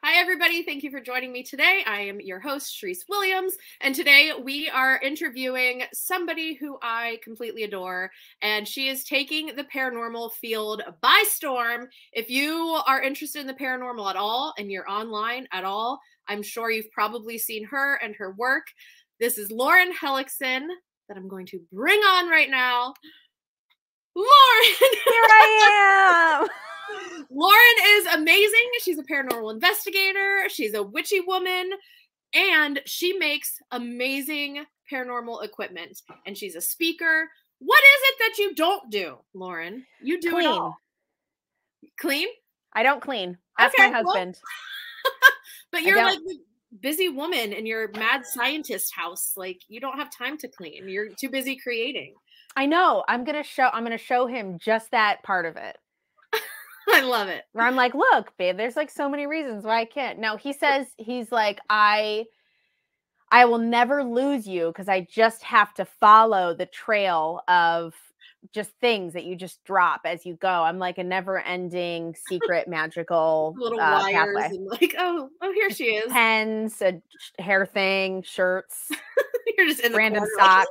Hi, everybody. Thank you for joining me today. I am your host, Cherise Williams, and today we are interviewing somebody who I completely adore, and she is taking the paranormal field by storm. If you are interested in the paranormal at all and you're online at all, I'm sure you've probably seen her and her work. This is Lauren Hellickson that I'm going to bring on right now. Lauren! Here I am! Lauren is amazing. She's a paranormal investigator. She's a witchy woman, and she makes amazing paranormal equipment. And she's a speaker. What is it that you don't do, Lauren? You do Clean. it all. Clean? I don't clean. Ask my husband. Well, but you're like the busy woman in your mad scientist house. Like, you don't have time to clean. You're too busy creating. I know. I'm gonna show him just that part of it. I love it. Where I'm like, look, babe, there's like so many reasons why I can't. No, he says, he's like, I will never lose you because I just have to follow the trail of just things that you just drop as you go. I'm like a never-ending secret magical little wires pathway. And like, oh, here she is. Pens, a hair thing, shirts. You're just in the random corner, socks.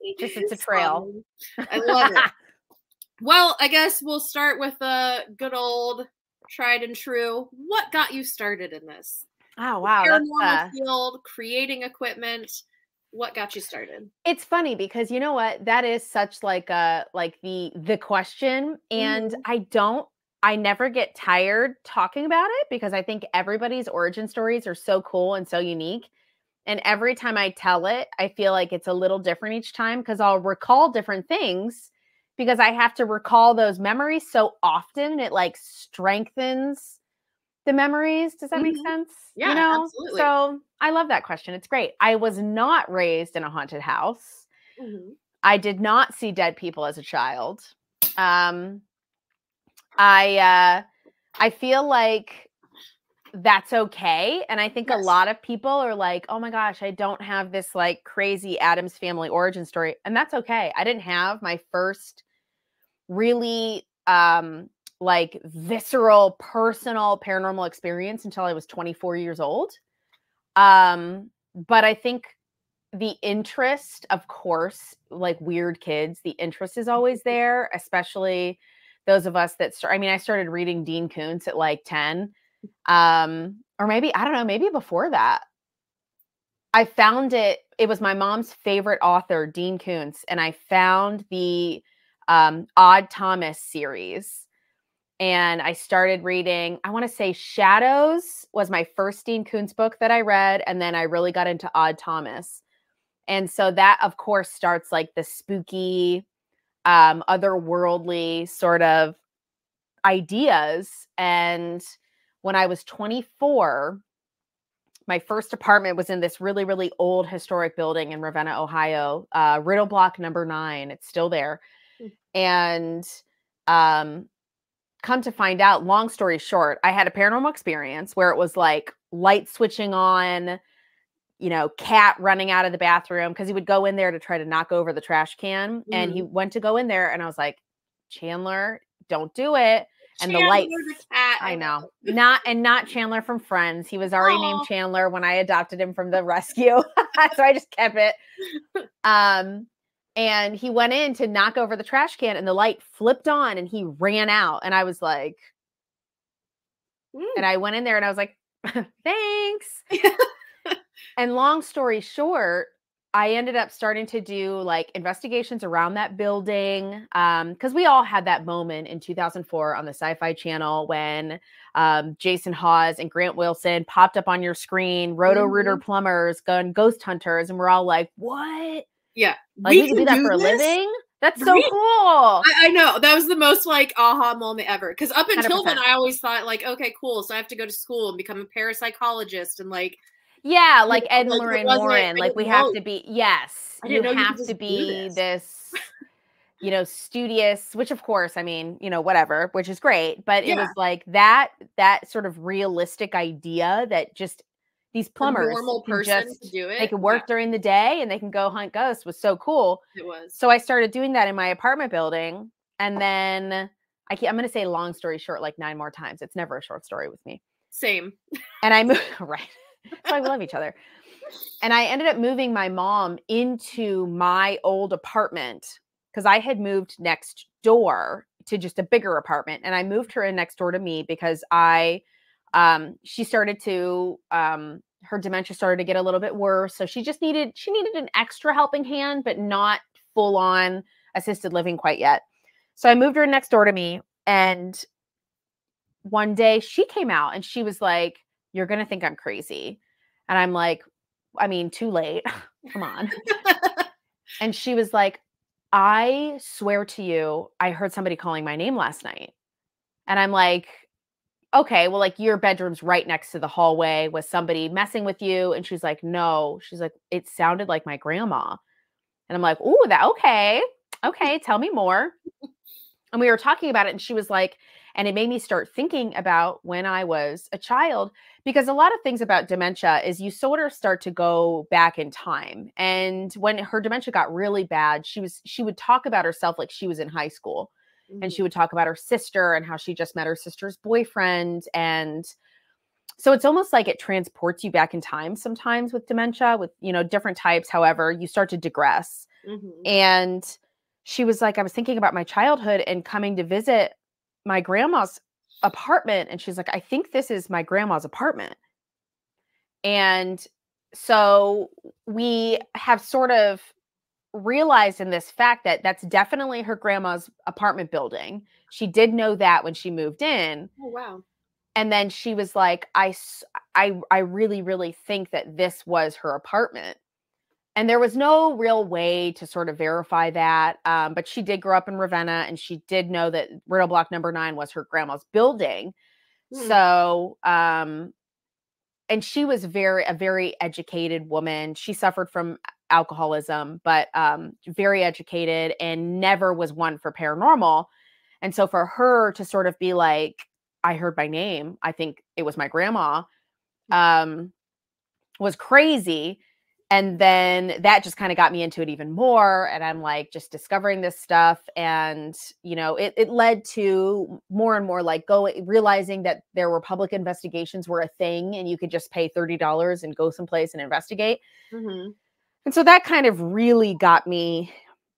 Like, just it's a trail. I love it. Well, I guess we'll start with a good old tried and true. What got you started in this? Oh, wow. Paranormal field, creating equipment. What got you started? It's funny because you know what? That is such like the question. And I never get tired talking about it because I think everybody's origin stories are so cool and so unique. And every time I tell it, I feel like it's a little different each time because I'll recall different things because I have to recall those memories so often. It like strengthens the memories. Does that make sense? Yeah, you know? Absolutely. So I love that question. It's great. I was not raised in a haunted house. I did not see dead people as a child. I feel like that's okay. And I think a lot of people are like, oh my gosh, I don't have this like crazy Addams Family origin story. And that's okay. I didn't have my first really like visceral, personal paranormal experience until I was 24 years old. But I think the interest, of course, like weird kids, the interest is always there, especially those of us that I started reading Dean Koontz at like 10. Or maybe, I don't know, maybe before that. I found it was my mom's favorite author, Dean Koontz, and I found the Odd Thomas series. And I started reading, I want to say Shadows was my first Dean Koontz book that I read. And then I really got into Odd Thomas. And so that, of course, starts like the spooky, otherworldly sort of ideas. And when I was 24, my first apartment was in this really, really old historic building in Ravenna, Ohio, Riddle Block number 9. It's still there. And come to find out, long story short, I had a paranormal experience where it was like light switching on, you know, cat running out of the bathroom because he would go in there to try to knock over the trash can. And he went to go in there and I was like, Chandler, don't do it. And Chandler, the lights, the cat. I know, not Chandler from Friends. He was already named Chandler when I adopted him from the rescue. So I just kept it. And he went in to knock over the trash can and the light flipped on and he ran out. And I was like, and I went in there and I was like, thanks. And long story short, I ended up starting to do like investigations around that building. Because we all had that moment in 2004 on the Sci-Fi Channel when Jason Hawes and Grant Wilson popped up on your screen, Roto-Rooter plumbers, ghost hunters. And we're all like, what? Yeah. Like we can do that for a living? That's so cool. I know. That was the most like aha moment ever. Because up until 100%. then, I always thought like, okay, cool. So I have to go to school and become a parapsychologist and like. Yeah, like Ed and Lorraine Warren. Like we have to be, yes, you have to be this, you know, studious, which of course, I mean, you know, whatever, which is great. But it was like that sort of realistic idea that just these plumbers, normal person can do it. They can work during the day and they can go hunt ghosts was so cool. It was. So I started doing that in my apartment building. And then I'm going to say long story short, like 9 more times. It's never a short story with me. Same. And I moved, right. So I love each other. And I ended up moving my mom into my old apartment because I had moved next door to just a bigger apartment. And I moved her in next door to me because she started to, her dementia started to get a little bit worse. So she needed an extra helping hand, but not full on assisted living quite yet. So I moved her next door to me. And one day she came out and she was like, "You're going to think I'm crazy." And I'm like, I mean, too late. Come on. And she was like, "I swear to you, I heard somebody calling my name last night." And I'm like, "Okay, well, like your bedroom's right next to the hallway. Was somebody messing with you?" And she's like, "No." She's like, "It sounded like my grandma." And I'm like, "Ooh, okay, tell me more." And we were talking about it, and she was like, and it made me start thinking about when I was a child, because a lot of things about dementia is you sort of start to go back in time. And when her dementia got really bad, she would talk about herself like she was in high school. And she would talk about her sister and how she just met her sister's boyfriend. And so it's almost like it transports you back in time sometimes with dementia, with, different types. However, you start to digress. And she was like, "I was thinking about my childhood and coming to visit my grandma's apartment." And she's like, "I think this is my grandma's apartment." And so we have sort of realized in this fact that that's definitely her grandma's apartment building. She did know that when she moved in. Oh, wow. And then she was like, I really, really think that this was her apartment. And there was no real way to sort of verify that. But she did grow up in Ravenna, and she did know that Riddle Block number 9 was her grandma's building. So, and she was a very educated woman. She suffered from alcoholism, but very educated and never was one for paranormal. And so for her to sort of be like, "I heard my name, I think it was my grandma," was crazy. And then that just kind of got me into it even more. And I'm like just discovering this stuff. And, it led to more and more like realizing that there were public investigations were a thing, and you could just pay $30 and go someplace and investigate. And so that kind of really got me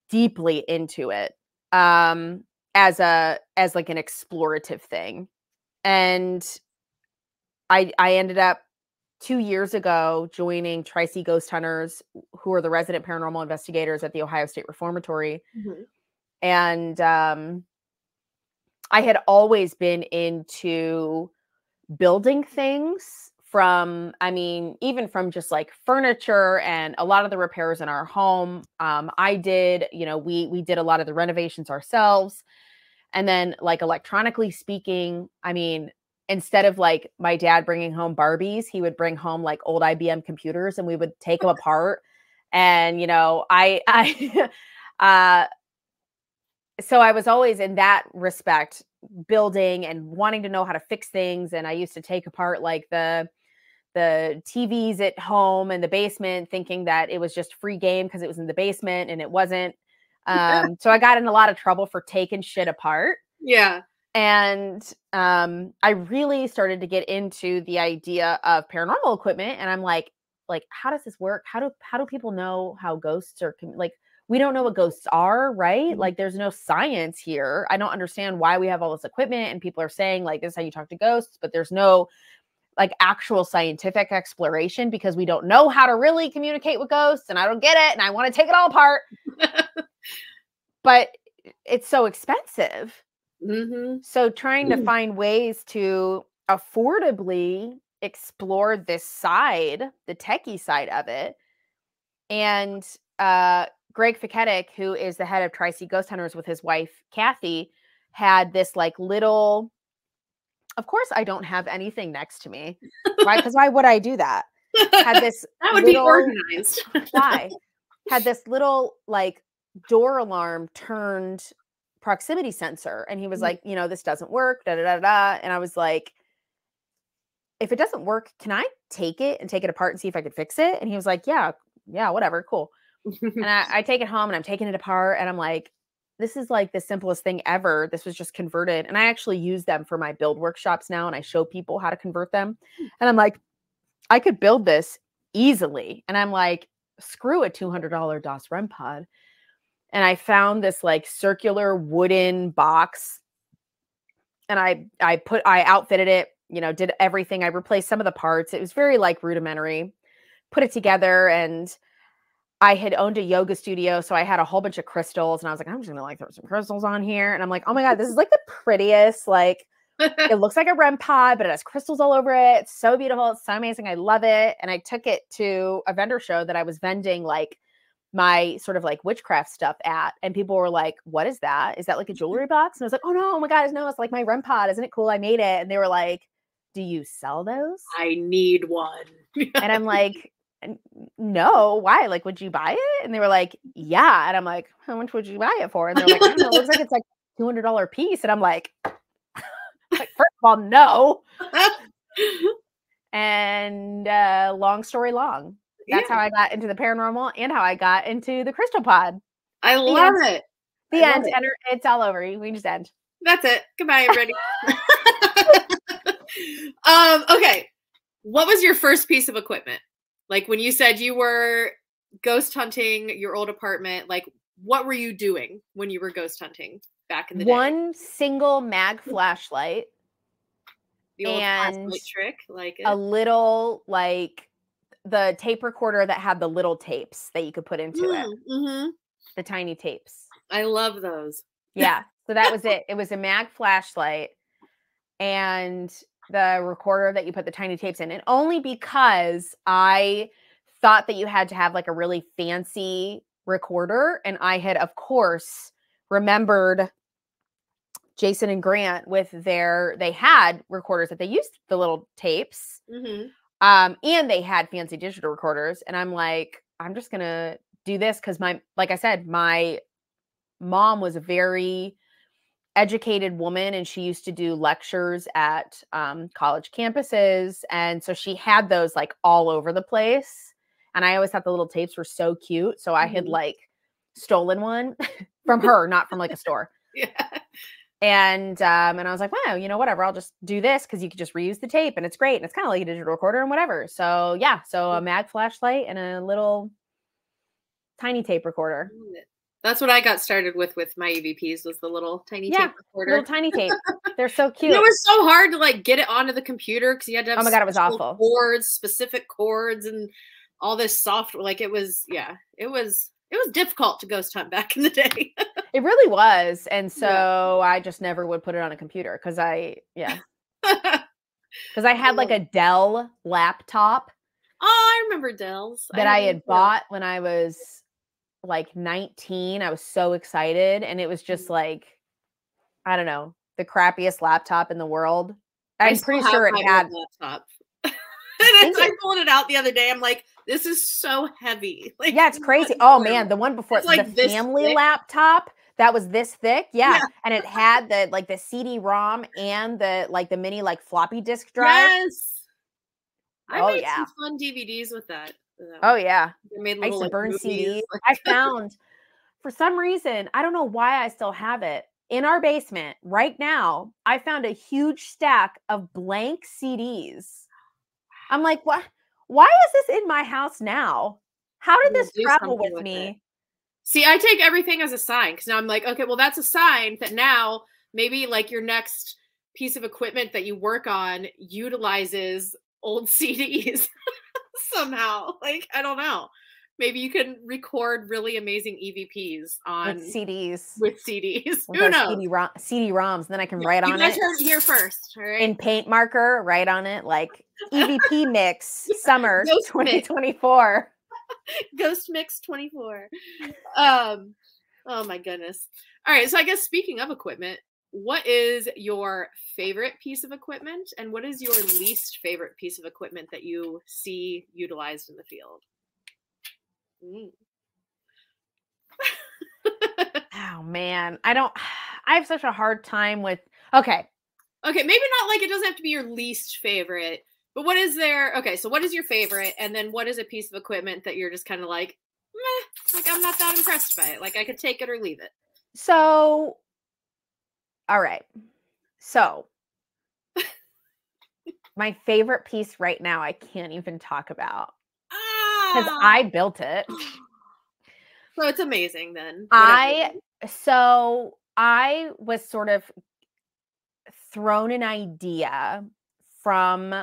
deeply into it as like an explorative thing. And I ended up 2 years ago joining Tri-C Ghost Hunters, who are the resident paranormal investigators at the Ohio State Reformatory. And I had always been into building things even from just like furniture and a lot of the repairs in our home. I did, we did a lot of the renovations ourselves. And then like electronically speaking, instead of like my dad bringing home Barbies, he would bring home like old IBM computers, and we would take them apart. And, so I was always in that respect building and wanting to know how to fix things. And I used to take apart like the TVs at home in the basement, thinking that it was just free game because it was in the basement, and it wasn't. So I got in a lot of trouble for taking shit apart. Yeah. And I really started to get into the idea of paranormal equipment. And I'm like, how does this work? How do people know how ghosts are like? We don't know what ghosts are, right? Like, there's no science here. I don't understand why we have all this equipment and people are saying like, this is how you talk to ghosts, but there's no like actual scientific exploration, because we don't know how to really communicate with ghosts, and I don't get it. And I want to take it all apart, but it's so expensive. So trying to find ways to affordably explore this side, the techie side of it. And Greg Fiketic, who is the head of Tri-C Ghost Hunters with his wife, Kathy, had this like little, of course, I don't have anything next to me. Why? Because why would I do that? Had this that would be organized. Why? Had this little like door alarm turned proximity sensor. And he was like, this doesn't work, da, da, da, da. And I was like, if it doesn't work, can I take it and take it apart and see if I could fix it? And he was like, yeah, whatever, cool. And I take it home and I'm taking it apart, and I'm like, this is like the simplest thing ever. This was just converted. And I actually use them for my build workshops now. And I show people how to convert them. And I'm like, I could build this easily. And I'm like, screw a $200 DOS REM pod. And I found this like circular wooden box. And I outfitted it, you know, did everything. I replaced some of the parts. It was very like rudimentary, put it together. And I had owned a yoga studio, so I had a whole bunch of crystals, and I was like, I'm just gonna like throw some crystals on here. And I'm like, oh my God, this is like the prettiest, like it looks like a REM pod, but it has crystals all over it. It's so beautiful. It's so amazing. I love it. And I took it to a vendor show that I was vending like my sort of like witchcraft stuff at. And people were like, what is that? Is that like a jewelry box? And I was like, oh no, oh my God, no, it's like my REM pod. Isn't it cool? I made it. And they were like, do you sell those? I need one. And I'm like, no, why? Like, would you buy it? And they were like, yeah. And I'm like, how much would you buy it for? And they're like, I don't know, it looks like it's like $200 piece. And I'm like, first of all, no. And long story long. That's how I got into the paranormal and how I got into the crystal pod. I love it. The end. And it's all over. We just end. That's it. Goodbye, everybody. Okay. What was your first piece of equipment? Like when you said you were ghost hunting your old apartment, like what were you doing when you were ghost hunting back in the day? One single mag flashlight. The old flashlight trick, like it. A little like the tape recorder that had the little tapes that you could put into it. Mm-hmm. The tiny tapes. I love those. Yeah. So that was it. It was a mag flashlight and the recorder that you put the tiny tapes in. And only because I thought that you had to have like a really fancy recorder. And I had, of course, remembered Jason and Grant with they had recorders that they used the little tapes. Mm-hmm. And they had fancy digital recorders. And I'm like, I'm just going to do this because like I said, my mom was a very educated woman and she used to do lectures at college campuses. And so she had those like all over the place. And I always thought the little tapes were so cute. So I had like stolen one from her, not from like a store. Yeah. And I was like, wow, you know, whatever, I'll just do this because you could just reuse the tape and it's great. And it's kind of like a digital recorder and whatever. So yeah, so a mag flashlight and a little tiny tape recorder. That's what I got started with my EVPs was the little tiny tape recorder. Little tiny tape. They're so cute. It was so hard to like get it onto the computer because you had to have oh my God, it was awful. Specific chords and all this software. Like it was difficult to ghost hunt back in the day. It really was. And so I just never would put it on a computer because because I had like a Dell laptop. Oh, I remember Dells. That I had bought when I was like 19. I was so excited. And it was just like, I don't know, the crappiest laptop in the world. I'm pretty sure it had laptop. And I pulled it out the other day. I'm like, this is so heavy. Like, yeah, it's crazy. Oh man, the one before, like the family laptop that was this thick. Yeah. And it had the CD-ROM and the mini like floppy disk drive. Yes. I made some fun DVDs with that. Oh yeah. I used to burn CDs. I found, for some reason, I don't know why I still have it. In our basement right now, I found a huge stack of blank CDs. I'm like, what? Why is this in my house now? How did this travel with me? See, I take everything as a sign because now I'm like, okay, well, that's a sign that now maybe like your next piece of equipment that you work on utilizes old CDs somehow. Like, I don't know. Maybe you can record really amazing EVPs with CDs. With Who knows? CD-ROMs. And then I can write on it. You guys heard it here first. All right. In paint marker, write on it like EVP mix summer 2024. Ghost Mix 24. Oh my goodness. All right. So I guess speaking of equipment, what is your favorite piece of equipment and what is your least favorite piece of equipment that you see utilized in the field? Oh man, I have such a hard time with, okay, maybe not like it doesn't have to be your least favorite, but what is there? Okay, so what is your favorite? And then what is a piece of equipment that you're just kind of like, meh, like I'm not that impressed by it. Like I could take it or leave it. So, all right. So, my favorite piece right now, I can't even talk about because I built it. So it's amazing then. I was sort of thrown an idea from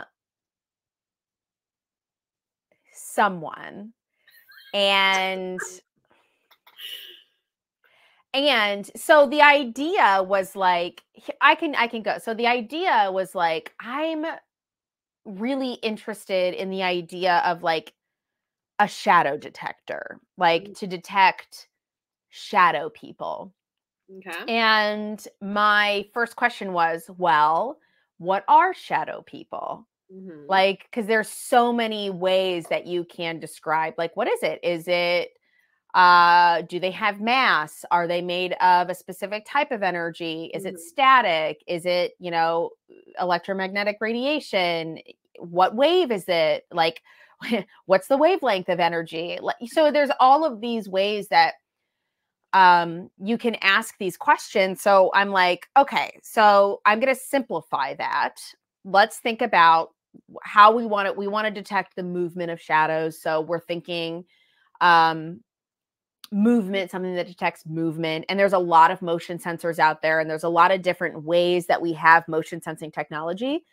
someone, and so the idea was like, I can go. So the idea was like, I'm really interested in the idea of like a shadow detector, like to detect shadow people. Okay. And my first question was, well, what are shadow people? Mm-hmm. Like, because there's so many ways that you can describe, like, what is it? Is it, do they have mass? Are they made of a specific type of energy? Is it static? Is it, electromagnetic radiation? What wave is it? Like, what's the wavelength of energy? So there's all of these ways that you can ask these questions. So I'm like, okay, so I'm going to simplify that. Let's think about how we want it. We want to detect the movement of shadows. So we're thinking movement, something that detects movement. And there's a lot of motion sensors out there, and there's a lot of different ways that we have motion sensing technology.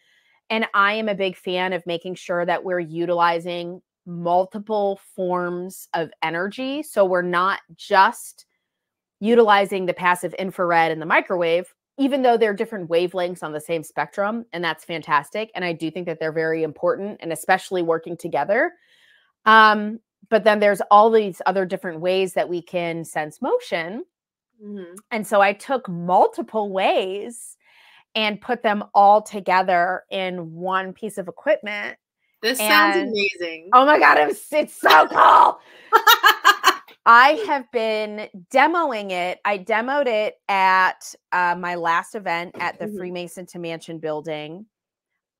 And I am a big fan of making sure that we're utilizing multiple forms of energy. So we're not just utilizing the passive infrared and the microwave, even though they're different wavelengths on the same spectrum. And that's fantastic. And I do think that they're very important, and especially working together. But then there's all these other different ways that we can sense motion. Mm-hmm. And so I took multiple ways and put them all together in one piece of equipment. This sounds amazing. Oh my God, it's so cool. I have been demoing it. I demoed it at my last event at the Freemason to Mansion building.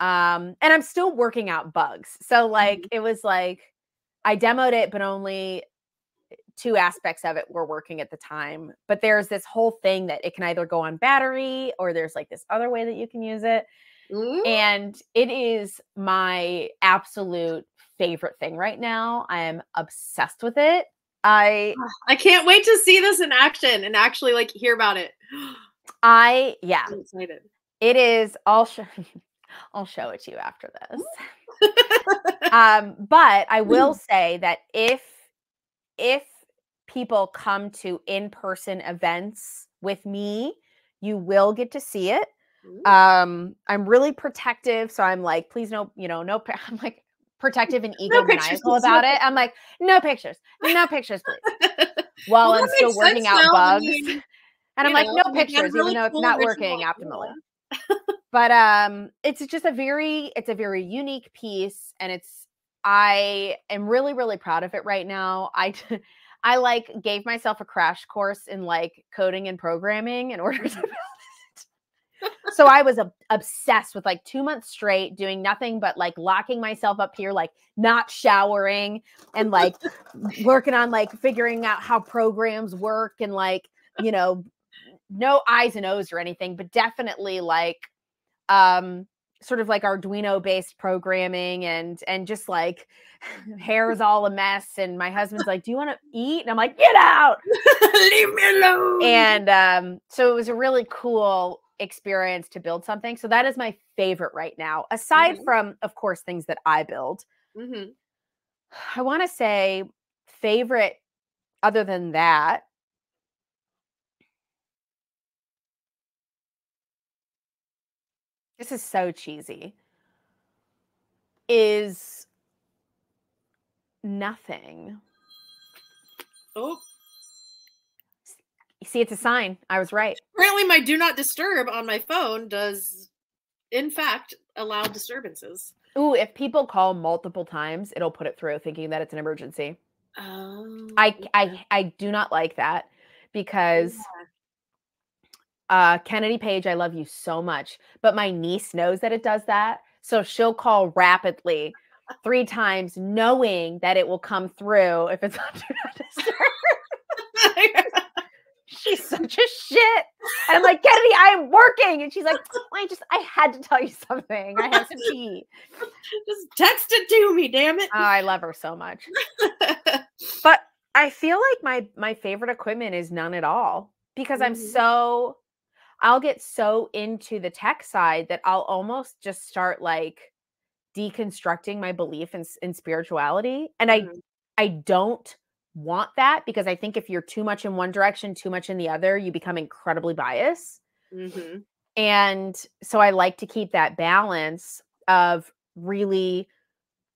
And I'm still working out bugs. So like, it was like, I demoed it, but only 2 aspects of it were working at the time. But there's this whole thing that it can either go on battery, or there's like this other way that you can use it. And it is my absolute favorite thing right now. I am obsessed with it. I can't wait to see this in action and actually like hear about it. I'm excited. It is. I'll show it to you after this. But I will say that if people come to in-person events with me, you will get to see it. I'm really protective, so I'm like, please no, I'm like protective and egomaniacal about it. I'm like, no pictures, please. While I'm still working out bugs. And I'm like, no pictures, even though it's not working optimally. But it's just a very unique piece, and I am really, really proud of it right now. I like gave myself a crash course in like coding and programming in order to build it. So I was obsessed with like 2 months straight doing nothing but like locking myself up here, like not showering, and like working on like figuring out how programs work, and like, no I's and O's or anything, but definitely like sort of like Arduino based programming, and just like hair is all a mess. And my husband's like, do you want to eat? And I'm like, get out, leave me alone. And so it was a really cool experience to build something. So that is my favorite right now, aside from, of course, things that I build. I want to say favorite other than that. This is so cheesy. Is nothing. Oh. See, it's a sign. I was right. Apparently my do not disturb on my phone does, in fact, allow disturbances. Ooh, if people call multiple times, it'll put it through thinking that it's an emergency. Oh. I do not like that, because Kennedy Page, I love you so much, but my niece knows that it does that. So she'll call rapidly 3 times, knowing that it will come through if it's on do not disturb. she's such a shit. And I'm like, Kennedy, I'm working. And she's like, I had to tell you something. I have some tea. Just text it to me, damn it. Oh, I love her so much. But I feel like my favorite equipment is none at all, because I'll get so into the tech side that I'll almost just start like deconstructing my belief in spirituality. And I don't want that, because I think if you're too much in one direction, too much in the other, you become incredibly biased. And so I like to keep that balance of really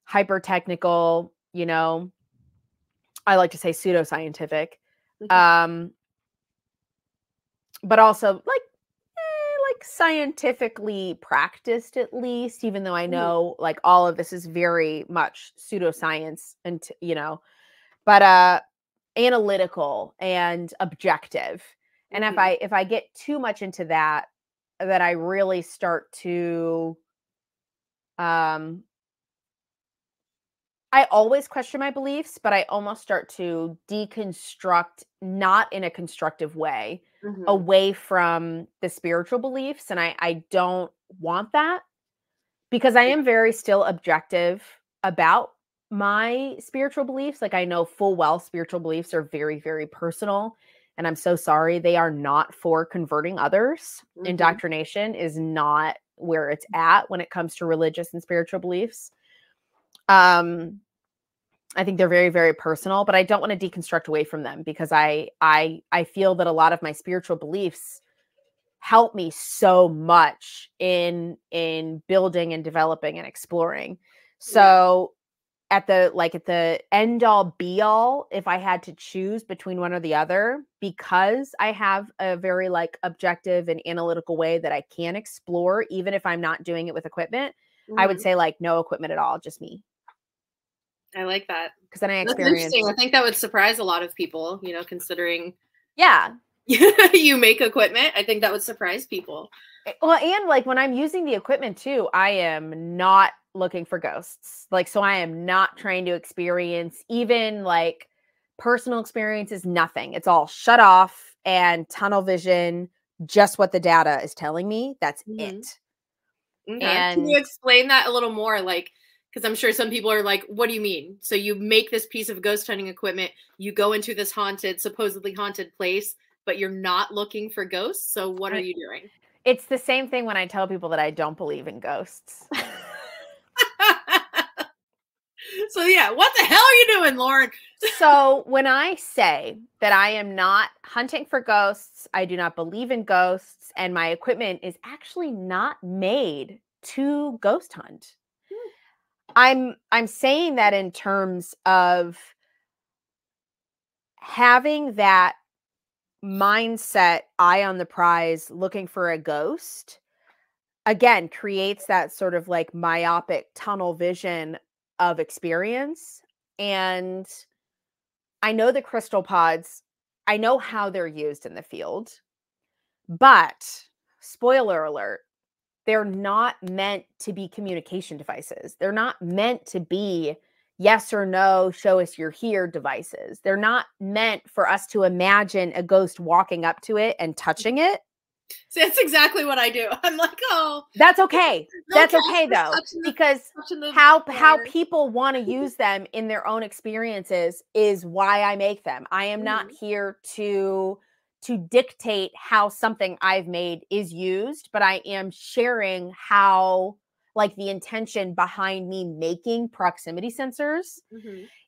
hyper technical, I like to say pseudoscientific, but also like scientifically practiced, at least, even though I know like all of this is very much pseudoscience, and but analytical and objective. And if I get too much into that, then I really start to I always question my beliefs, but I almost start to deconstruct, not in a constructive way, away from the spiritual beliefs. And I don't want that, because I am very still objective about my spiritual beliefs. Like, I know full well spiritual beliefs are very, very personal. And I'm so sorry, they are not for converting others. Indoctrination is not where it's at when it comes to religious and spiritual beliefs. I think they're very, very personal, but I don't want to deconstruct away from them, because I feel that a lot of my spiritual beliefs help me so much in building and developing and exploring. So at the end all be all, if I had to choose between one or the other, because I have a very like objective and analytical way that I can explore, even if I'm not doing it with equipment, I would say like no equipment at all, just me. I like that. Because then I That's experience. interesting. I think that would surprise a lot of people, considering you make equipment. I think that would surprise people. Well, and like when I'm using the equipment too, I am not looking for ghosts. Like, so I am not trying to experience even like personal experiences, nothing. It's all shut off and tunnel vision, just what the data is telling me. That's it. Okay. And can you explain that a little more? Like, because I'm sure some people are like, what do you mean? So you make this piece of ghost hunting equipment, you go into this supposedly haunted place, but you're not looking for ghosts. So what are you doing? It's the same thing when I tell people that I don't believe in ghosts. So yeah, what the hell are you doing, Lauren? So when I say that I am not hunting for ghosts, I do not believe in ghosts, and my equipment is actually not made to ghost hunt. I'm saying that in terms of having that mindset, eye on the prize, looking for a ghost, again, creates that sort of like myopic tunnel vision of experience. And I know the crystal pods, I know how they're used in the field, but spoiler alert, they're not meant to be communication devices. They're not meant to be yes or no, show us you're here devices. They're not meant for us to imagine a ghost walking up to it and touching it. See, that's exactly what I do. I'm like, oh. That's okay. That's okay though, because how people want to use them in their own experiences is why I make them. I am not here to dictate how something I've made is used, but I am sharing how, like, the intention behind me making proximity sensors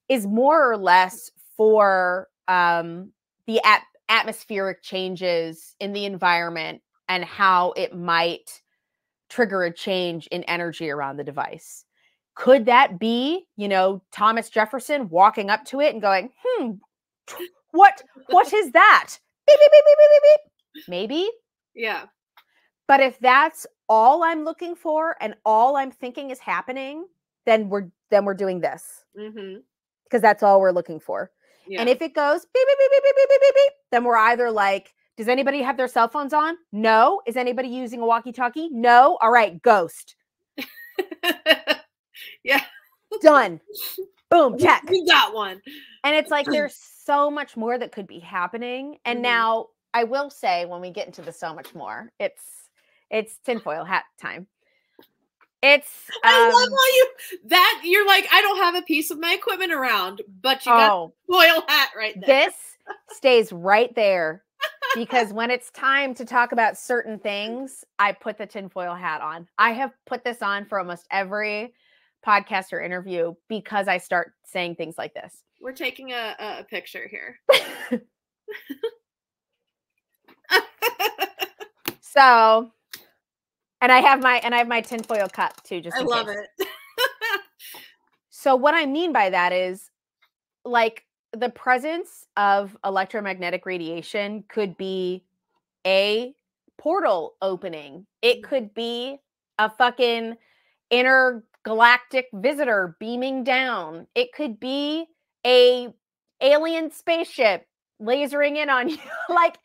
is more or less for the atmospheric changes in the environment and how it might trigger a change in energy around the device. Could that be, Thomas Jefferson walking up to it and going, what is that? Beep, beep, beep, beep, beep, beep. Maybe. Yeah. But if that's all I'm looking for and all I'm thinking is happening, then we're doing this. Because that's all we're looking for. Yeah. And if it goes beep, beep, beep, beep, beep, beep, beep, beep, then we're either like, does anybody have their cell phones on? No. Is anybody using a walkie-talkie? No. All right, ghost. Yeah. Done. Boom, check. We got one. And it's like, there's so much more that could be happening. And now I will say when we get into the so much more, it's tinfoil hat time. It's I love how you're like, I don't have a piece of my equipment around, but you got the foil hat right there. This stays right there because when it's time to talk about certain things, I put the tinfoil hat on. I have put this on for almost every podcast or interview because I start saying things like this. We're taking a picture here. So, and I have my tinfoil cup too, just in case. I love it. So what I mean by that is like the presence of electromagnetic radiation could be a portal opening. It could be a fucking intergalactic visitor beaming down. It could be a alien spaceship lasering in on you. Like,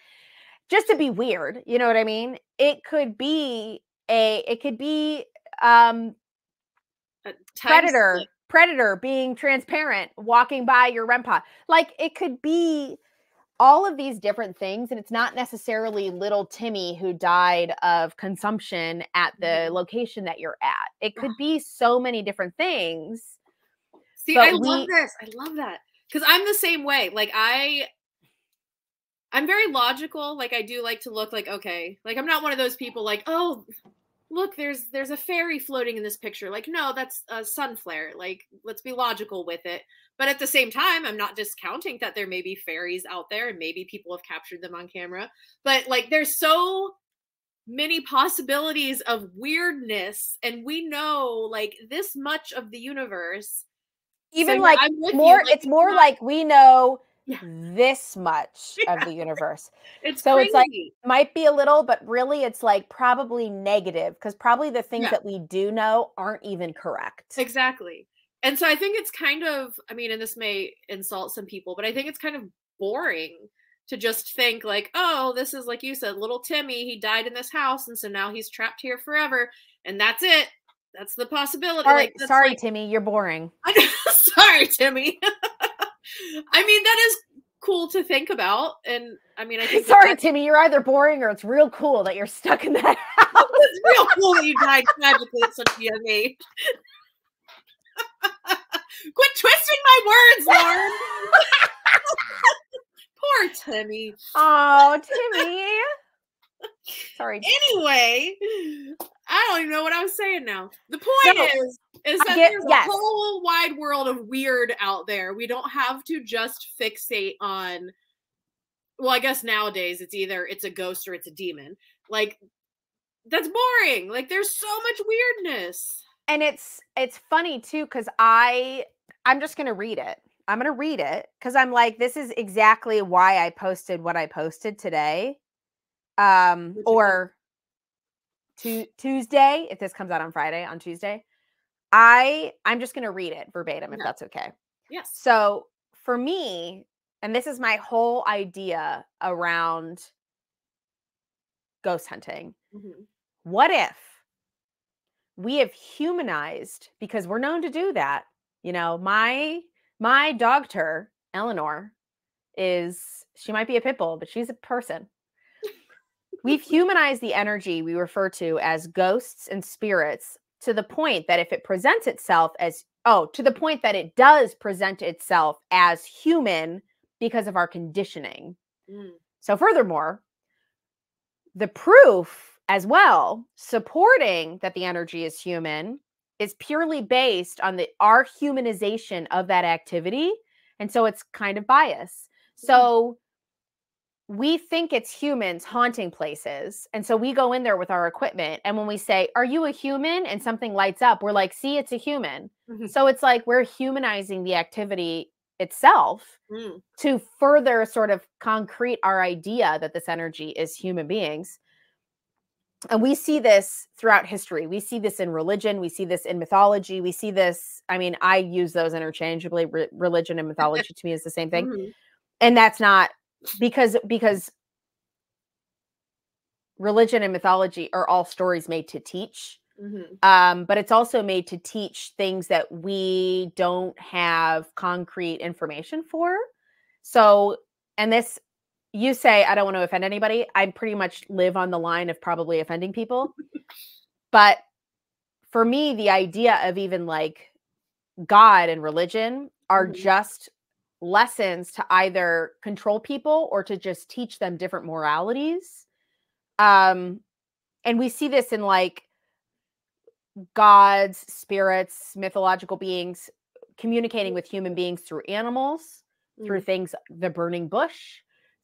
just to be weird, you know what I mean? It could be predator being transparent, walking by your REM pod. Like, it could be all of these different things, and it's not necessarily little Timmy who died of consumption at the location that you're at. It could be so many different things. See, I love this. I love that. Because I'm the same way. Like, I'm very logical. Like, I do like to look like, okay, like, I'm not one of those people like, oh, look, there's a fairy floating in this picture. Like, no, that's a sun flare. Like, let's be logical with it. But at the same time, I'm not discounting that there may be fairies out there and maybe people have captured them on camera. But like, there's so many possibilities of weirdness, and we know like this much of the universe. Even so, like more, like, it's more like we know this much of the universe. It's so crazy. It's like might be a little, but really it's like probably negative because probably the things that we do know aren't even correct. Exactly. And so I think it's kind of, I mean, and this may insult some people, but I think it's kind of boring to just think like, oh, this is like you said, little Timmy, he died in this house. And so now he's trapped here forever. And that's it. That's the possibility. Sorry, like, Timmy, you're boring. Sorry, Timmy. I mean, that is cool to think about. And I mean, I think sorry, Timmy, you're either boring or it's real cool that you're stuck in that house. It's real cool that you died tragically at such a young age. Quit twisting my words, Lauren. Poor Timmy. Oh, Timmy. Sorry. Anyway, I don't even know what I was saying now. The point is that there's a whole wide world of weird out there. We don't have to just fixate on, well, I guess nowadays it's either it's a ghost or it's a demon. Like, that's boring. Like, there's so much weirdness. And it's funny too, because I'm just gonna read it. I'm gonna read it because I'm like, this is exactly why I posted what I posted today. Or Tuesday, if this comes out on Friday, on Tuesday. I'm just gonna read it verbatim if that's okay. Yes. So for me, and this is my whole idea around ghost hunting. Mm-hmm. What if we have humanized, because we're known to do that. You know, my dogter, Eleanor, she might be a pit bull, but she's a person. We've humanized the energy we refer to as ghosts and spirits to the point that if it presents itself as, to the point that it does present itself as human because of our conditioning. Mm. So furthermore, the proof as well, supporting that the energy is human, is purely based on our humanization of that activity. And so it's kind of biased. So we think it's humans haunting places. And so we go in there with our equipment. And when we say, are you a human? And something lights up, we're like, see, it's a human. Mm-hmm. So it's like we're humanizing the activity itself to further sort of concrete our idea that this energy is human beings. And we see this throughout history. We see this in religion. We see this in mythology. We see this. I mean, I use those interchangeably. Religion and mythology to me is the same thing. Mm-hmm. And that's not because religion and mythology are all stories made to teach. Mm-hmm. But it's also made to teach things that we don't have concrete information for. So, and this you say, I don't want to offend anybody. I pretty much live on the line of probably offending people. But for me, the idea of even like God and religion are just lessons to either control people or to just teach them different moralities. And we see this in like gods, spirits, mythological beings communicating with human beings through animals, through things, the burning bush,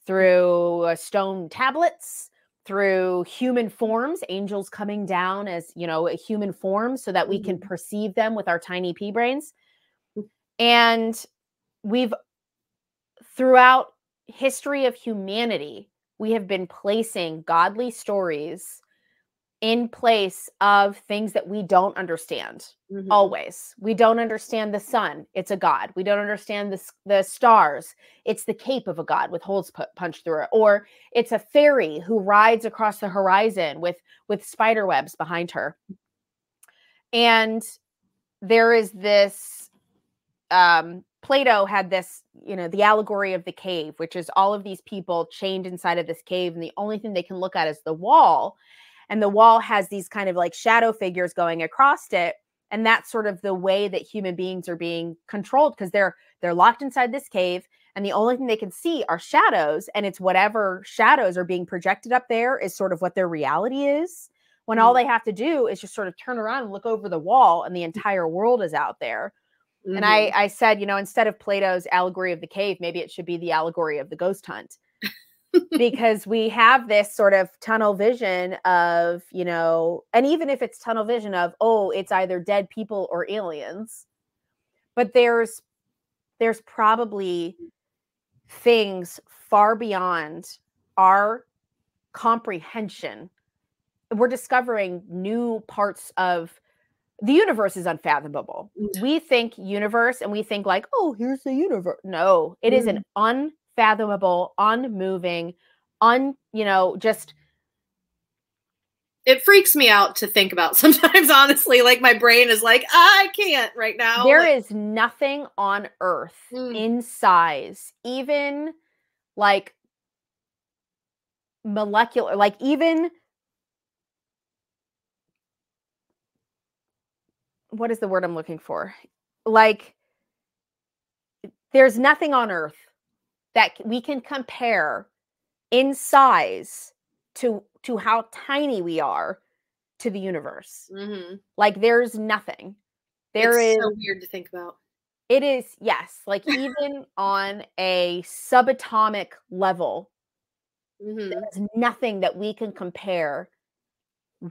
through stone tablets, through human forms, angels coming down as, you know, a human form so that we can perceive them with our tiny pea brains. And we've, throughout history of humanity, we have been placing godly stories in place of things that we don't understand. Always. We don't understand the sun. It's a god. We don't understand the stars. It's the cape of a god with holes punched through it. Or it's a fairy who rides across the horizon with spider webs behind her. And there is this, Plato had this, you know, the allegory of the cave, which is all of these people chained inside of this cave. And the only thing they can look at is the wall. And the wall has these kind of like shadow figures going across it. And that's sort of the way that human beings are being controlled, because they're locked inside this cave and the only thing they can see are shadows. And it's whatever shadows are being projected up there is sort of what their reality is, when all they have to do is just sort of turn around and look over the wall and the entire world is out there. And I said, you know, instead of Plato's allegory of the cave, maybe it should be the allegory of the ghost hunt. Because we have this sort of tunnel vision of, you know, and even if it's tunnel vision of, oh, it's either dead people or aliens, but there's probably things far beyond our comprehension. We're discovering new parts of the universe is unfathomable. We think universe and we think like, oh, here's the universe. No, it is an unfathomable, unmoving, you know, just. It freaks me out to think about sometimes, honestly. Like my brain is like, I can't right now. There is nothing on Earth in size, even like molecular, like even, what is the word I'm looking for? Like, there's nothing on Earth that we can compare in size to how tiny we are to the universe. Like, there's nothing. It's so weird to think about. It is, yes. Like, even on a subatomic level, there's nothing that we can compare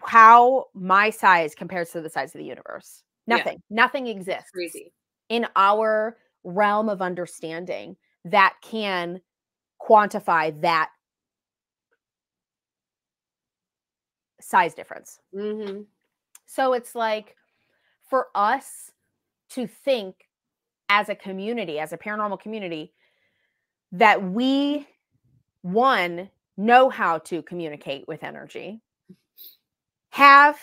how my size compares to the size of the universe. Nothing. Nothing exists in our realm of understanding that can quantify that size difference. So it's like, for us to think as a community, as a paranormal community, that we, one, know how to communicate with energy, have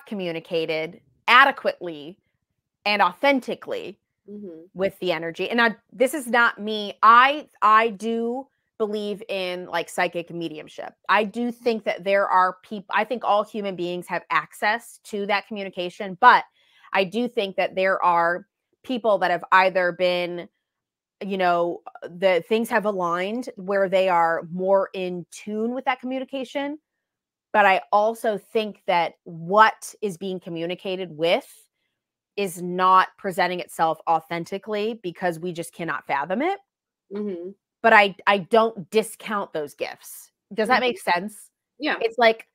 communicated adequately and authentically with the energy. And now, this is not me. I do believe in like psychic mediumship. I do think that there are people, I think all human beings have access to that communication, but I do think that there are people that have either been, you know, the things have aligned where they are more in tune with that communication. But I also think that what is being communicated with is not presenting itself authentically because we just cannot fathom it. But I don't discount those gifts. Does that make sense? Yeah. It's like,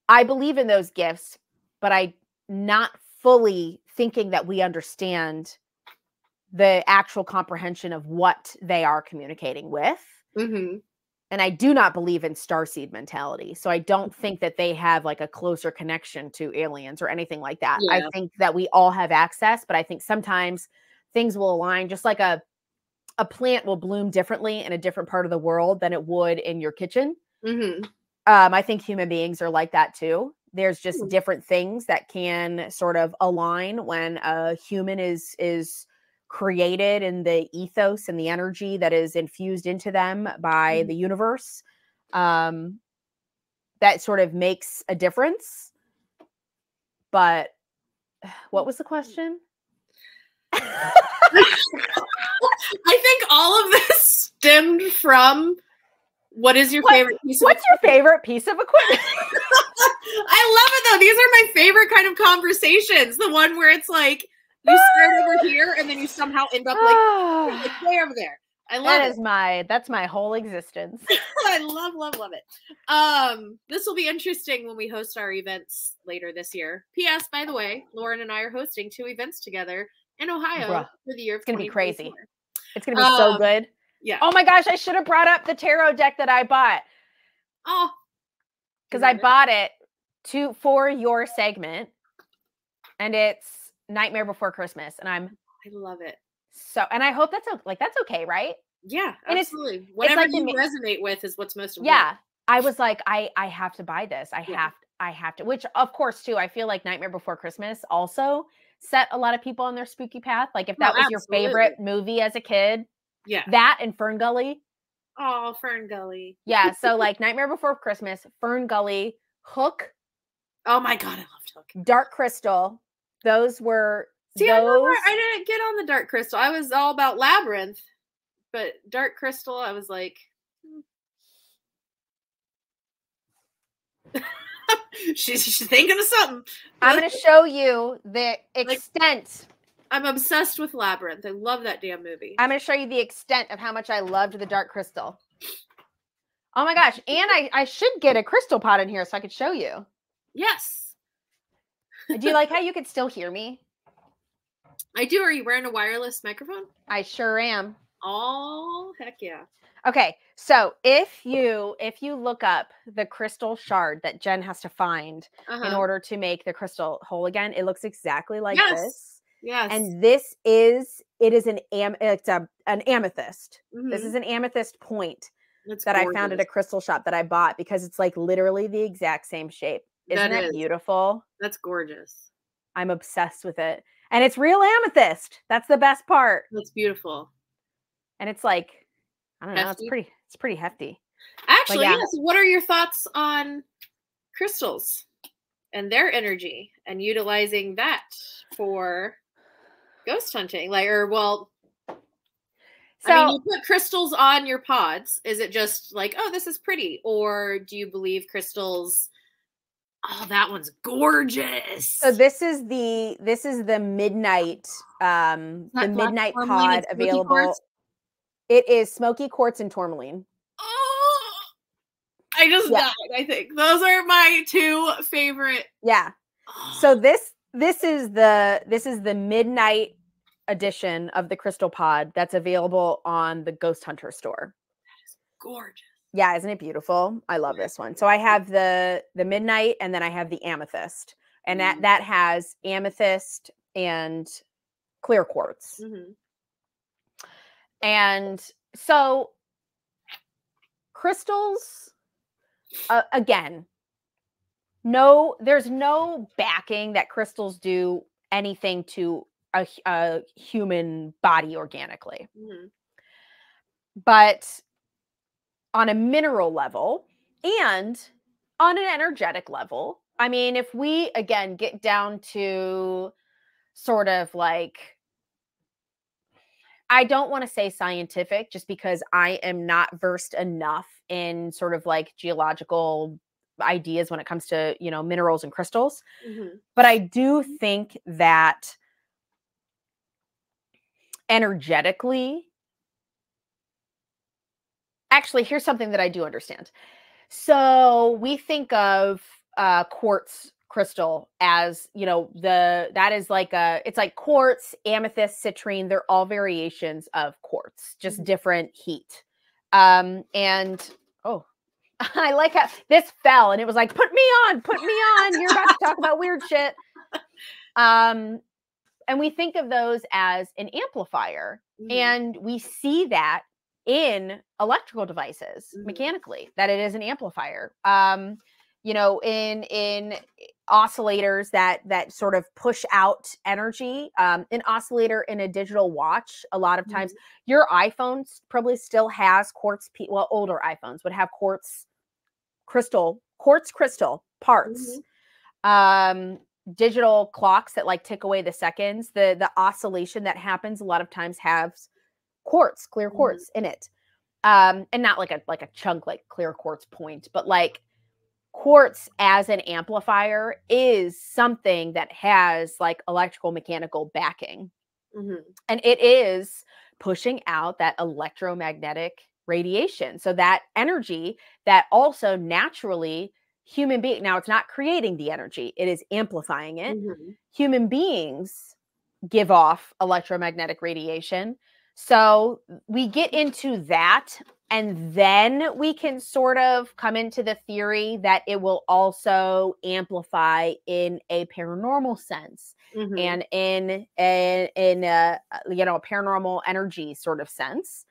I believe in those gifts, but I not fully thinking that we understand the actual comprehension of what they are communicating with. And I do not believe in starseed mentality. So I don't think that they have like a closer connection to aliens or anything like that. I think that we all have access, but I think sometimes things will align, just like a plant will bloom differently in a different part of the world than it would in your kitchen. I think human beings are like that too. There's just different things that can sort of align when a human is created and the ethos and the energy that is infused into them by the universe, that sort of makes a difference. But what was the question? I think all of this stemmed from what is your favorite piece of What's your favorite piece of equipment? I love it though. These are my favorite kind of conversations. The one where it's like you start over here and then you somehow end up like way over there. I love it. That's my whole existence. I love it. This will be interesting when we host our events later this year. P.S. By the way, Lauren and I are hosting 2 events together in Ohio for the year. It's gonna be crazy. It's gonna be so good. Yeah. Oh my gosh, I should have brought up the tarot deck that I bought. Oh, because I bought it for your segment, and it's Nightmare Before Christmas, and I love it. So, and I hope that's okay, right? Yeah, absolutely. Whatever you resonate with is what's most important. Yeah, I was like, I have to buy this. I have to. Which, of course, too, I feel like Nightmare Before Christmas also set a lot of people on their spooky path. Like, if that was your favorite movie as a kid, that and Fern Gully. Oh, Fern Gully. Yeah, so like Nightmare Before Christmas, Fern Gully, Hook. Oh my God, I loved Hook. Dark Crystal. Those were. See, I didn't get on the Dark Crystal. I was all about Labyrinth, but Dark Crystal, I was like, she's thinking of something. I'm going to show you the extent. I'm obsessed with Labyrinth. I love that damn movie. I'm going to show you the extent of how much I loved the Dark Crystal. Oh my gosh. And I should get a crystal pot in here so I could show you. Yes. Do you like how you could still hear me? I do. Are you wearing a wireless microphone? I sure am. Oh, heck yeah. Okay. So if you look up the crystal shard that Jen has to find in order to make the crystal whole again, it looks exactly like this. Yes. And it is an amethyst. This is an amethyst point that I found at a crystal shop that I bought because it's like literally the exact same shape. Isn't that beautiful? That's gorgeous. I'm obsessed with it. And it's real amethyst. That's the best part. That's beautiful. And it's like, I don't know, it's pretty hefty. Actually, yes. What are your thoughts on crystals and their energy and utilizing that for ghost hunting? I mean, you put crystals on your pods. Is it just like, oh, this is pretty? Or do you believe crystals, oh, that one's gorgeous. So this is the midnight midnight pod available. Quartz? It is smoky quartz and tourmaline. Oh, I just died, I think. Those are my 2 favorite. Yeah. So this is the midnight edition of the crystal pod that's available on the Ghost Hunter store. That is gorgeous. Yeah, isn't it beautiful? I love this one. So I have the midnight, and then I have the amethyst, and that has amethyst and clear quartz. And so crystals, again, there's no backing that crystals do anything to a human body organically. But on a mineral level and on an energetic level, I mean, if we, again, get down to sort of like, I don't want to say scientific just because I am not versed enough in sort of like geological ideas when it comes to, minerals and crystals. But I do think that energetically, actually, here's something that I do understand. So we think of quartz crystal as, that is like it's like quartz, amethyst, citrine. They're all variations of quartz, just different heat. And I like how this fell and it was like, put me on. You're about to talk about weird shit. And we think of those as an amplifier, and we see that in electrical devices mechanically, that it is an amplifier. In oscillators that sort of push out energy. An oscillator in a digital watch, a lot of times, your iPhone probably still has quartz, well, older iPhones would have quartz crystal parts. Digital clocks that like tick away the seconds, the oscillation that happens a lot of times has quartz, clear quartz in it. And not like a chunk like clear quartz point, but like quartz as an amplifier is something that has like electrical mechanical backing. And it is pushing out that electromagnetic radiation. So that energy that also naturally human being, now it's not creating the energy, it is amplifying it. Human beings give off electromagnetic radiation. So we get into that, and then we can sort of come into the theory that it will also amplify in a paranormal sense and in a paranormal energy sort of sense.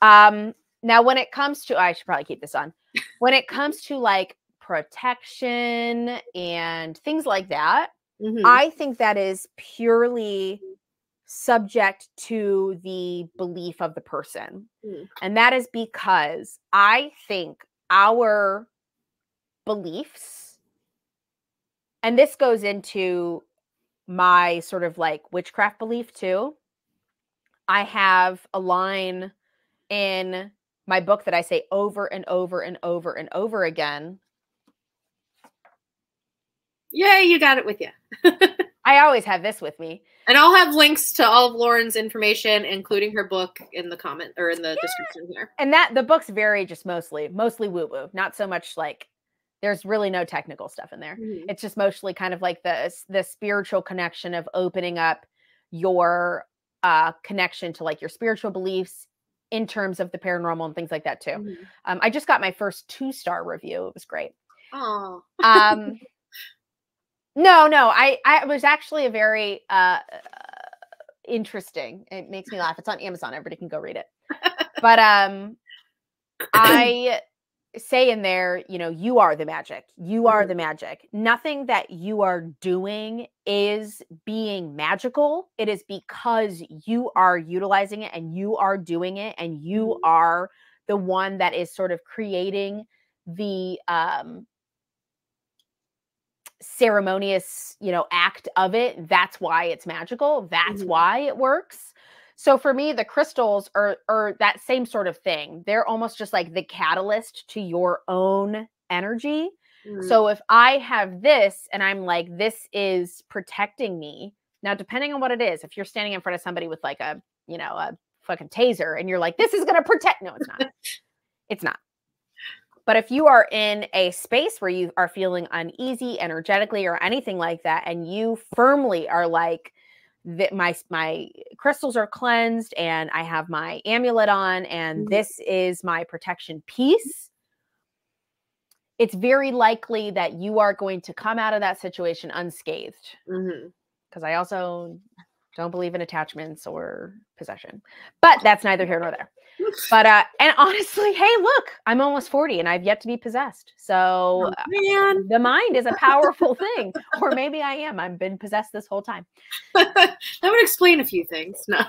Now, when it comes to, I should probably keep this on. When it comes to like protection and things like that, I think that is purely subject to the belief of the person. And that is because I think our beliefs, and this goes into my sort of like witchcraft belief too. I have a line in my book that I say over and over and over and over again. Yay, you got it with you. I always have this with me. And I'll have links to all of Lauren's information, including her book, in the comment or in the description here. And that the book's very just mostly woo-woo. Not so much like there's really no technical stuff in there. It's just mostly kind of like the spiritual connection of opening up your connection to like your spiritual beliefs in terms of the paranormal and things like that too. I just got my first 2-star review. It was great. Oh. No, I was actually a very interesting. It makes me laugh. It's on Amazon. Everybody can go read it. But I say in there, you are the magic. You are the magic. Nothing that you are doing is being magical. It is because you are utilizing it and you are doing it and you are the one that is sort of creating the ceremonious, act of it. That's why it's magical. That's why it works. So for me, the crystals are that same sort of thing. They're almost just like the catalyst to your own energy. So if I have this and I'm like, this is protecting me. Now, depending on what it is, if you're standing in front of somebody with like a fucking taser and you're like, this is going to protect. No, it's not. It's not. But if you are in a space where you are feeling uneasy energetically or anything like that, and you firmly are like, that my crystals are cleansed and I have my amulet on and this is my protection piece, it's very likely that you are going to come out of that situation unscathed. Because I also don't believe in attachments or possession. But that's neither here nor there. But and honestly, hey, look, I'm almost 40 and I've yet to be possessed. So the mind is a powerful thing. Or maybe I am. I've been possessed this whole time. That would explain a few things. No.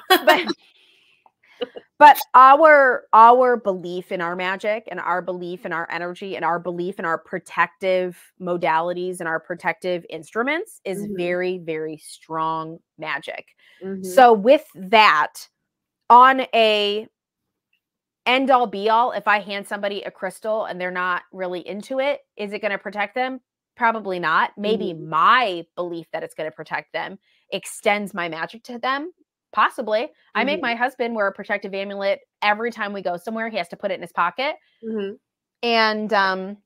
But our belief in our magic and our belief in our energy and our belief in our protective modalities and our protective instruments is very, very strong magic. So with that, on a end all be all, if I hand somebody a crystal and they're not really into it, is it going to protect them? Probably not. Maybe my belief that it's going to protect them extends my magic to them. Possibly. I make my husband wear a protective amulet every time we go somewhere. He has to put it in his pocket. And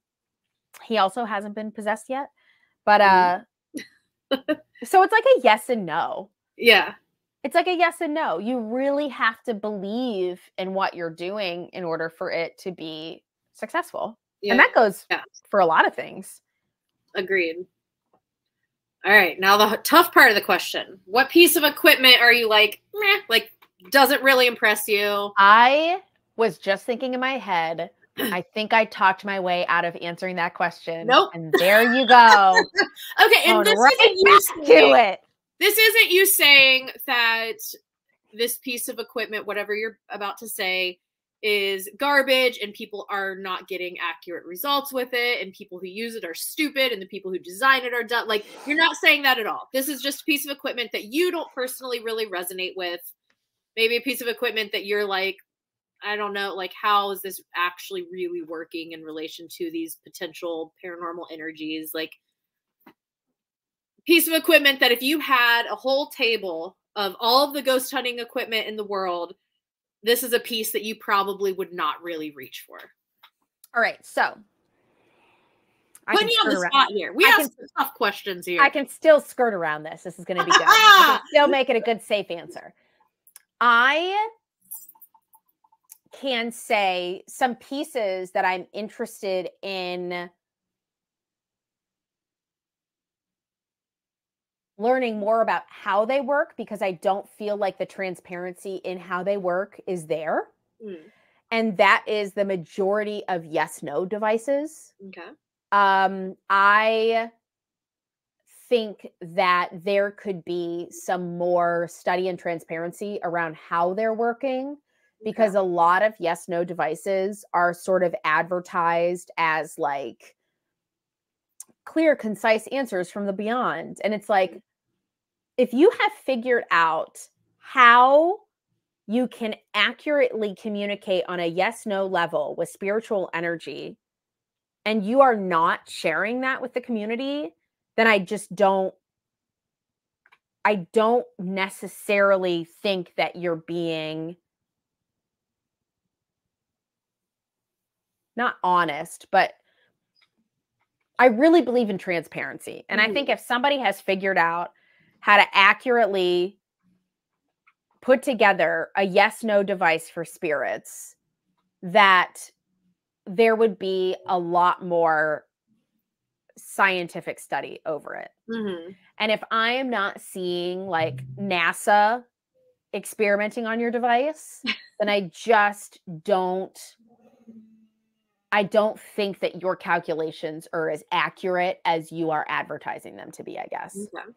he also hasn't been possessed yet. But so it's like a yes and no. Yeah. It's like a yes and no. You really have to believe in what you're doing in order for it to be successful. Yeah. And that goes for a lot of things. Agreed. All right. Now the tough part of the question. What piece of equipment are you like, meh, like, doesn't really impress you? I was just thinking in my head, I think I talked my way out of answering that question. Nope. And there you go. Okay, and this right isn't you back to it. This isn't you saying that this piece of equipment, whatever you're about to say, is garbage and people are not getting accurate results with it and people who use it are stupid and the people who design it are dumb. Like, you're not saying that at all. This is just a piece of equipment that you don't personally really resonate with. Maybe a piece of equipment that you're like, I don't know, like, how is this actually really working in relation to these potential paranormal energies? Like, piece of equipment that if you had a whole table of all of the ghost hunting equipment in the world, this is a piece that you probably would not really reach for. All right, so putting you on the spot here. We asked some tough questions here. I can still skirt around this. This is going to be good. I can still make it a good, safe answer. I can say some pieces that I'm interested in learning more about how they work, because I don't feel like the transparency in how they work is there. And that is the majority of yes/no devices. Okay. I think that there could be some more study and transparency around how they're working, because a lot of yes/no devices are sort of advertised as like clear, concise answers from the beyond. And it's like, if you have figured out how you can accurately communicate on a yes/no level with spiritual energy, and you are not sharing that with the community, then I don't necessarily think that you're being not honest, but I really believe in transparency. And I think if somebody has figured out how to accurately put together a yes/no device for spirits, that there would be a lot more scientific study over it. And if I am not seeing like NASA experimenting on your device, then I don't think that your calculations are as accurate as you are advertising them to be, I guess. Okay.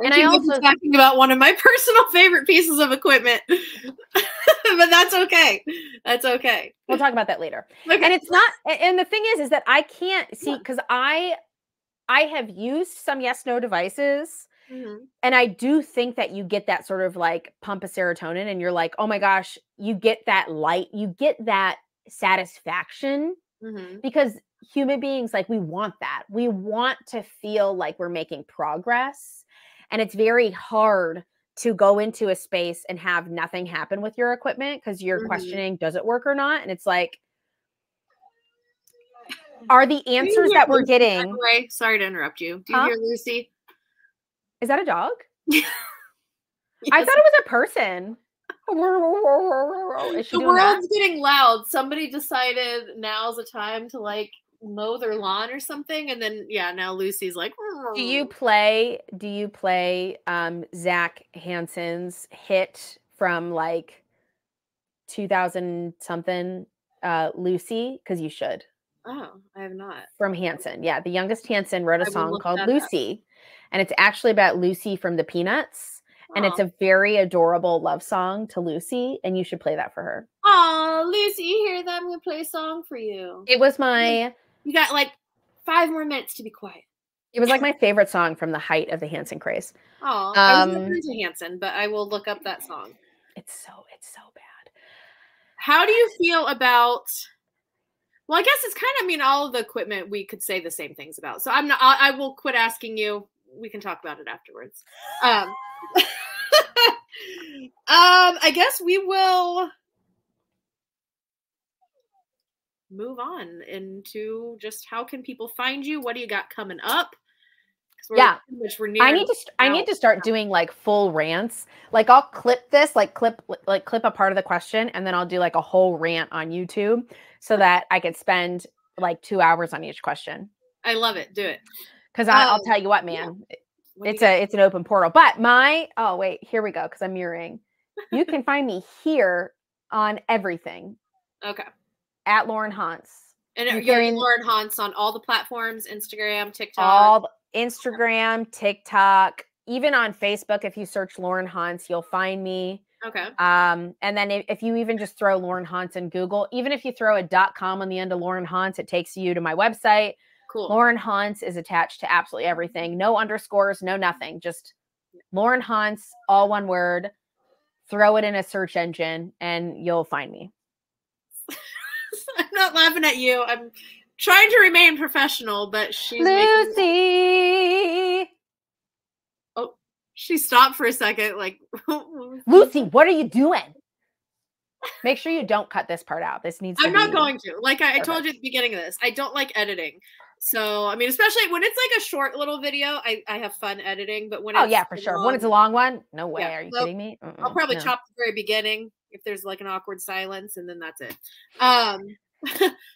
And I also talking about one of my personal favorite pieces of equipment, but that's okay. That's okay. We'll talk about that later. Okay. And it's not, and the thing is that I can't see, because I have used some yes/no devices, and I do think that you get that sort of like pump of serotonin, and you're like, oh my gosh, you get that light, you get that satisfaction, because human beings, like, we want that. We want to feel like we're making progress. And it's very hard to go into a space and have nothing happen with your equipment because you're questioning, does it work or not? And it's like, are the answers that we're getting... Sorry to interrupt you. Do you hear Lucy? Is that a dog? Yes. I thought it was a person. Is she the world's getting loud. Somebody decided now's the time to like mow their lawn or something, and then now Lucy's like, do you play Zach Hansen's hit from like 2000 something, Lucy? Because you should. Oh, I have not. From Hansen. Yeah, the youngest Hansen wrote a song called Lucy, and it's actually about Lucy from the Peanuts. And it's a very adorable love song to Lucy, and you should play that for her. Oh, Lucy, you hear that? I'm going to play a song for you. It was my... You got like 5 more minutes to be quiet. It was like my favorite song from the height of the Hansen craze. Oh, I was never into Hansen, but I will look up that song. It's so bad. How do you feel about... Well, I guess it's kind of, all of the equipment we could say the same things about. So I will quit asking you. We can talk about it afterwards. I guess we will move on into just how can people find you? What do you got coming up? I need to start doing like full rants. Like I'll clip this, clip a part of the question, and then I'll do like a whole rant on YouTube so that I could spend like 2 hours on each question. I love it. Do it. Because I'll tell you what, man. Yeah. It's an open portal. But here we go, because I'm mirroring. You can find me here on everything. Okay. at Lauren Hans. And you're Lauren Hans on all the platforms, Instagram, TikTok. All Instagram, TikTok, even on Facebook. If you search Lauren Hans, you'll find me. Okay. And then if you even just throw Lauren Hans in Google, even if you throw a .com on the end of Lauren Hans, it takes you to my website. Cool. Lauren Hans is attached to absolutely everything. No underscores, no nothing. Just Lauren Hans, all one word. Throw it in a search engine and you'll find me. I'm not laughing at you. I'm trying to remain professional, but she's Lucy. Oh, she stopped for a second. Like, Lucy, what are you doing? Make sure you don't cut this part out. This needs to I'm be not going to. Like I told you at the beginning of this, I don't like editing. So, I mean, especially when it's like a short little video, I have fun editing. But when it's yeah, for sure. When it's a long one, no way. Yeah. Are you kidding me? I'll probably chop the very beginning if there's like an awkward silence, and then that's it.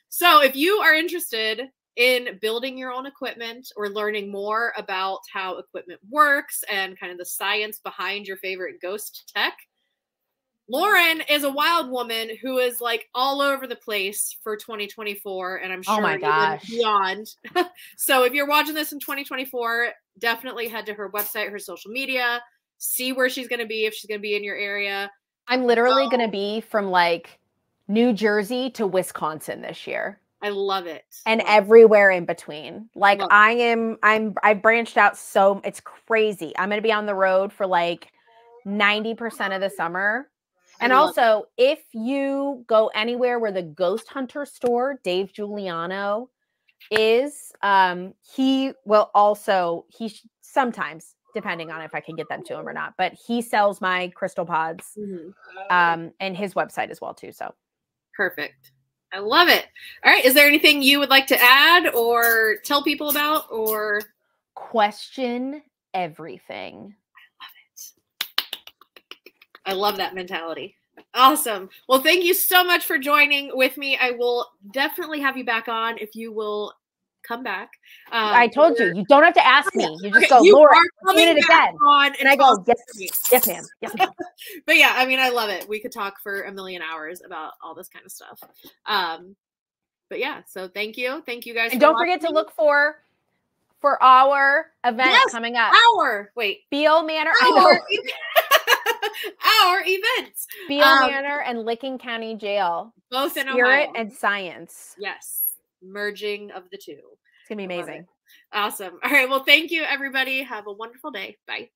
So if you are interested in building your own equipment or learning more about how equipment works and kind of the science behind your favorite ghost tech, Lauren is a wild woman who is like all over the place for 2024, and I'm sure my gosh, beyond. So if you're watching this in 2024, definitely head to her website, her social media, see where she's going to be, if she's going to be in your area. I'm literally going to be from like New Jersey to Wisconsin this year. I love it. And everywhere in between. Like I branched out so it's crazy. I'm going to be on the road for like 90% of the summer. And also, if you go anywhere where the Ghost Hunter store, Dave Giuliano, is, he sometimes, depending on if I can get them to him or not, but he sells my crystal pods, and his website as well too. So perfect. I love it. All right. Is there anything you would like to add or tell people about or question everything? I love that mentality. Awesome. Well, thank you so much for joining with me. I will definitely have you back on if you will come back. I told you don't have to ask me. You just go, Laura, I'm doing it again. And I go, yes, ma'am. Yes, ma'am. But yeah, I mean, I love it. We could talk for a million hours about all this kind of stuff. But yeah, so thank you. Thank you guys. And don't forget to look for our event coming up. Beale Manor. Our events. Beale Manor and Licking County Jail. Both in Spirit Ohio. and Science. Yes. Merging of the two. It's going to be amazing. Awesome. All right. Well, thank you, everybody. Have a wonderful day. Bye.